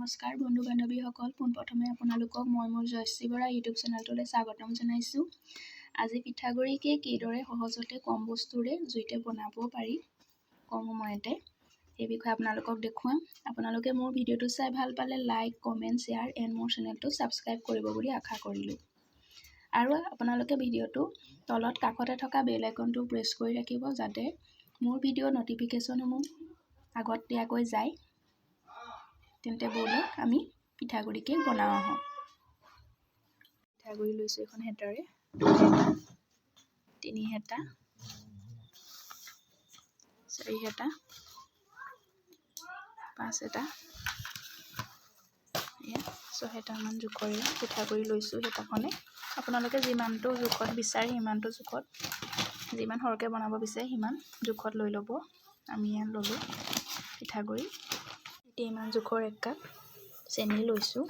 নমস্কাৰ বন্ধু বান্ধৱীসকল, পোনপ্ৰথমে আপোনালোকক মই মোৰ জয়শ্ৰী বৰা ইউটিউব চেনেলটোলৈ স্বাগতম জনাইছোঁ। আজি পিঠাগুড়ি কেক কিদৰে সহজতে কম বস্তুৰে জুইতে বনাব পাৰি কম সময়তে এই বিষয়ে আপোনালোকক দেখুৱাম। আপোনালোকে মোৰ ভিডিঅ'টো চাই ভাল পালে লাইক, কমেণ্ট, শ্বেয়াৰ এণ্ড মোৰ চেনেলটো ছাবস্ক্ৰাইব কৰিব বুলি আশা কৰিলোঁ। আৰু আপোনালোকে ভিডিঅ'টো তলত কাষতে থকা বেল আইকনটো প্ৰেছ কৰি ৰাখিব, যাতে মোৰ ভিডিঅ'ৰ ন'টিফিকেশ্যনসমূহ আগতীয়াকৈ যায়। তেন্তে ব'লক আমি পিঠাগুড়ি কেক বনাওঁ আহোঁ। পিঠাগুড়ি লৈছোঁ এখন হেতাৰে, 2 হেতা, 3 হেতা, 4 হেতা, 5 হেতা, 6 হেতামান জোখৰে পিঠাগুড়ি লৈছোঁ। হেতাখনে আপোনালোকে যিমানটো জোখত বিচাৰে সিমানটো জোখত, যিমান সৰহকৈ বনাব বিচাৰে সিমান জোখত লৈ ল'ব। আমি ইয়াত ল'লোঁ পিঠাগুড়ি ইমান জোখৰ 1 কাপ, চেনি লৈছোঁ।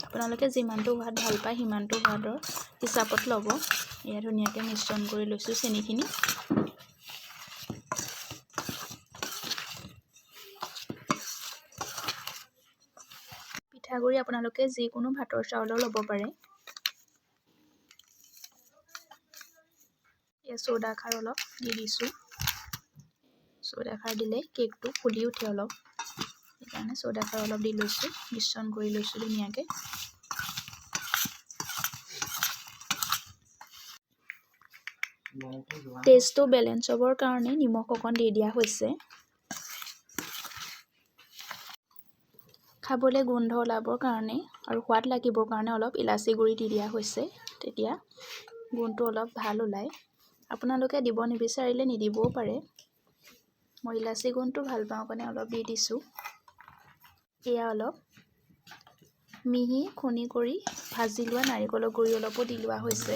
আপোনালোকে যিমানটো সোৱাদ ভাল পায় সিমানটো সোৱাদৰ হিচাপত ল'ব। এয়া ধুনীয়াকৈ মিশ্ৰণ কৰি লৈছোঁ চেনিখিনি। পিঠাগুড়ি আপোনালোকে যিকোনো ভাতৰ চাউলৰ ল'ব পাৰে। এয়া চৌদা খাৰ অলপ দি দিছোঁ। চৌদা খাৰ দিলে কেকটো ফুলি উঠে অলপ, সেইকাৰণে চৌদা খাৰ অলপ দি লৈছোঁ। মিশ্ৰণ কৰি লৈছোঁ ধুনীয়াকৈ। টেষ্টটো বেলেঞ্চ হ'বৰ কাৰণে নিমখ অকণ দি দিয়া হৈছে। খাবলৈ গোন্ধ ওলাবৰ কাৰণে আৰু সোৱাদ লাগিবৰ কাৰণে অলপ ইলাচি গুড়ি দি দিয়া হৈছে, তেতিয়া গোন্ধটো অলপ ভাল ওলায়। আপোনালোকে দিব নিবিচাৰিলে নিদিবও পাৰে। মই ইলাচি গোন্ধটো ভাল পাওঁ কাৰণে অলপ দি দিছোঁ। এয়া অলপ মিহি খুন্দি কৰি ভাজি লোৱা নাৰিকলৰ গুড়ি অলপো দি লোৱা হৈছে।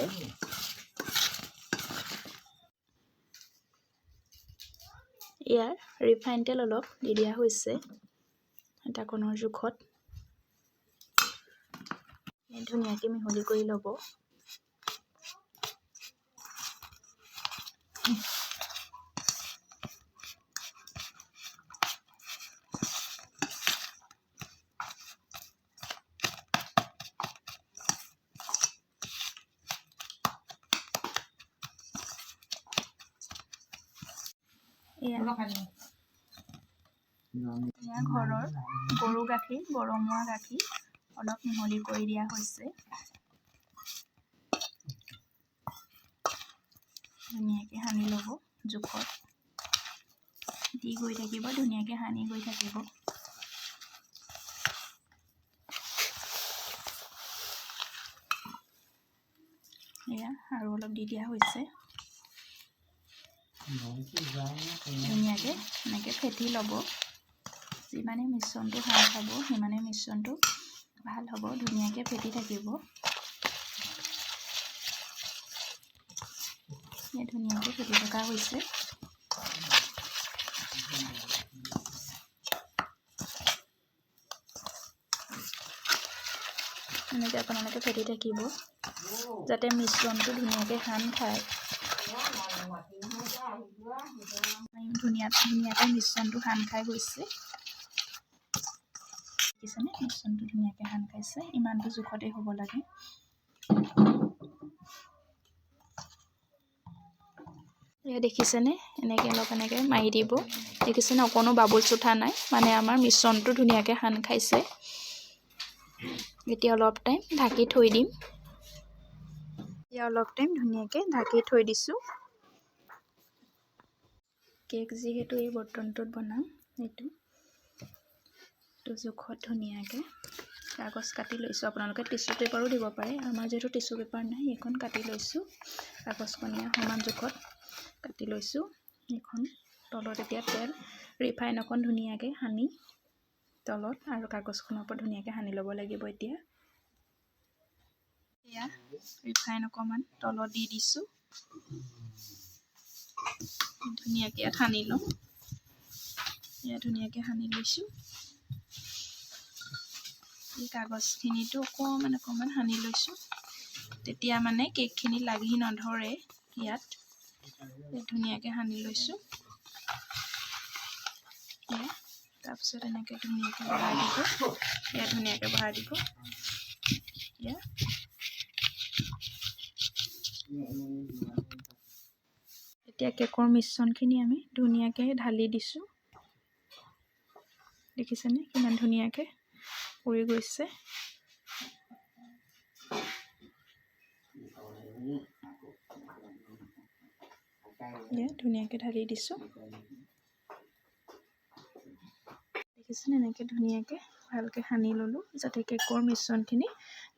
ইয়াৰ ৰিফাইন তেল অলপ দি দিয়া হৈছে হেতাখনৰ জোখত। ধুনীয়াকৈ মিহলি কৰি ল'ব। এয়া ঘৰৰ গৰু গাখীৰ, গৰমোৱা গাখীৰ অলপ মিহলি কৰি দিয়া হৈছে। ধুনীয়াকৈ সানি ল'ব জোখত। দি গৈ থাকিব, ধুনীয়াকৈ সানি গৈ থাকিব। এয়া আৰু অলপ দি দিয়া হৈছে। ধুনীয়াকৈ এনেকৈ ফেটি ল'ব। যিমানে মিশ্ৰণটো সান খাব সিমানে মিশ্ৰণটো ভাল হ'ব। ধুনীয়াকৈ ফেটি থাকিব। ধুনীয়াকৈ ফেটি থকা হৈছে। এনেকৈ আপোনালোকে ফেটি থাকিব, যাতে মিশ্ৰণটো ধুনীয়াকৈ সান খায়। ধুনীয়াকৈ মিশ্ৰণটো সান খাই গৈছে। দেখিছেনে? মিশ্ৰণটো ধুনীয়াকৈ সান খাইছে। ইমানটো জোখতে হ'ব লাগে। এয়া দেখিছেনে? এনেকৈ অলপ এনেকৈ মাৰি দিব। দেখিছেনে? অকণো বাবুলছ উঠা নাই, মানে আমাৰ মিশ্ৰণটো ধুনীয়াকৈ সান খাইছে। এতিয়া অলপ টাইম ঢাকি থৈ দিম। এতিয়া অলপ টাইম ধুনীয়াকৈ ঢাকি থৈ দিছোঁ। কেক যিহেতু এই বৰ্তনটোত বনাম, এইটো জোখত ধুনীয়াকৈ কাগজ কাটি লৈছোঁ। আপোনালোকে টিচু পেপাৰো দিব পাৰে। আমাৰ যিহেতু টিচু পেপাৰ নাই, এইখন কাটি লৈছোঁ। কাগজখনীয়া সমান জোখত কাটি লৈছোঁ। এইখন তলত এতিয়া তেল ৰিফাইন অকণ ধুনীয়াকৈ সানি তলত আৰু কাগজখনৰ ওপৰত ধুনীয়াকৈ সানি ল'ব লাগিব। এতিয়া এয়া ৰিফাইন অকণমান তলত দি দিছোঁ। ধুনীয়াকৈ ইয়াত সানি লওঁ। এয়া ধুনীয়াকৈ সানি লৈছোঁ। এই কাগজখিনিতো অকণমান সানি লৈছোঁ, তেতিয়া মানে কেকখিনি লাগি নধৰে। ইয়াত ধুনীয়াকৈ সানি লৈছোঁ। তাৰপিছত এনেকৈ ধুনীয়াকৈ বহাই দিব। ইয়াত ধুনীয়াকৈ বহাই দিব। এতিয়া কেকৰ মিশ্ৰণখিনি আমি ধুনীয়াকৈ ঢালি দিছোঁ। দেখিছেনে কিমান ধুনীয়াকৈ পৰি গৈছে। ধুনীয়াকৈ ঢালি দিছোঁ। দেখিছেনে এনেকৈ ধুনীয়াকৈ ভালকৈ সানি ল'লোঁ যাতে কেকৰ মিশ্ৰণখিনি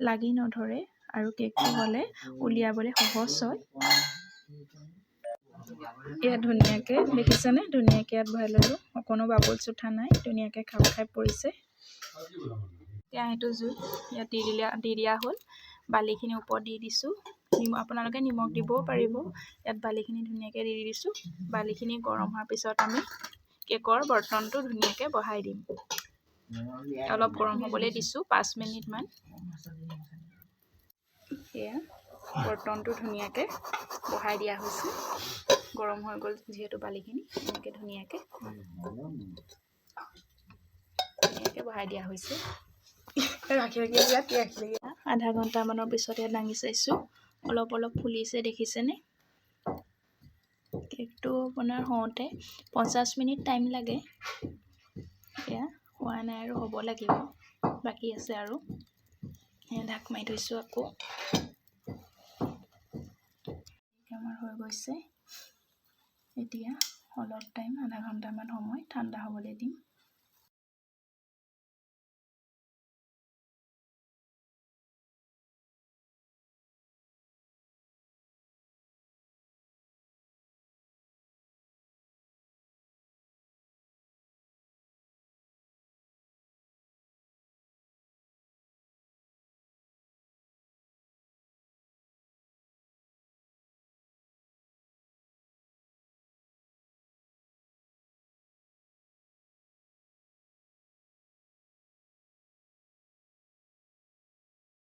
লাগি নধৰে আৰু কেকটো হ'লে উলিয়াবলৈ সহজ হয়। ইয়াত ধুনীয়াকৈ দেখিছেনে ধুনীয়াকৈ ইয়াত ভৰাই ল'লোঁ। অকণো বাবলছ উঠা নাই, ধুনীয়াকৈ খাপ খাই পৰিছে। এতিয়া সেইটো জুইত ইয়াত দি দিয়া হ'ল। বালিখিনি ওপৰত দি দিছোঁ। আপোনালোকে নিমখ দিবও পাৰিব। ইয়াত বালিখিনি ধুনীয়াকৈ দি দিছোঁ। বালিখিনি গৰম হোৱাৰ পিছত আমি কেকৰ বৰ্তনটো ধুনীয়াকৈ বহাই দিম। অলপ গৰম হ'বলৈ দিছোঁ 5 মিনিটমান। এয়া বৰ্তনটো ধুনীয়াকৈ বহাই দিয়া হৈছে। গৰম হৈ গ'ল যিহেতু বালিখিনি এনেকৈ ধুনীয়াকৈ বহাই দিয়া হৈছে। আধা ঘণ্টামানৰ পিছত ইয়াত দাঙি চাইছোঁ। অলপ ফুলিছে দেখিছেনে। কেকটো আপোনাৰ হওঁতে 50 মিনিট টাইম লাগে। এয়া হোৱা নাই আৰু হ'ব লাগিব, বাকী আছে আৰু। ঢাক মাৰি থৈছোঁ আকৌ। আমাৰ হৈ গৈছে। এতিয়া অলপ টাইম আধা ঘণ্টামান সময় ঠাণ্ডা হ'বলৈ দিম।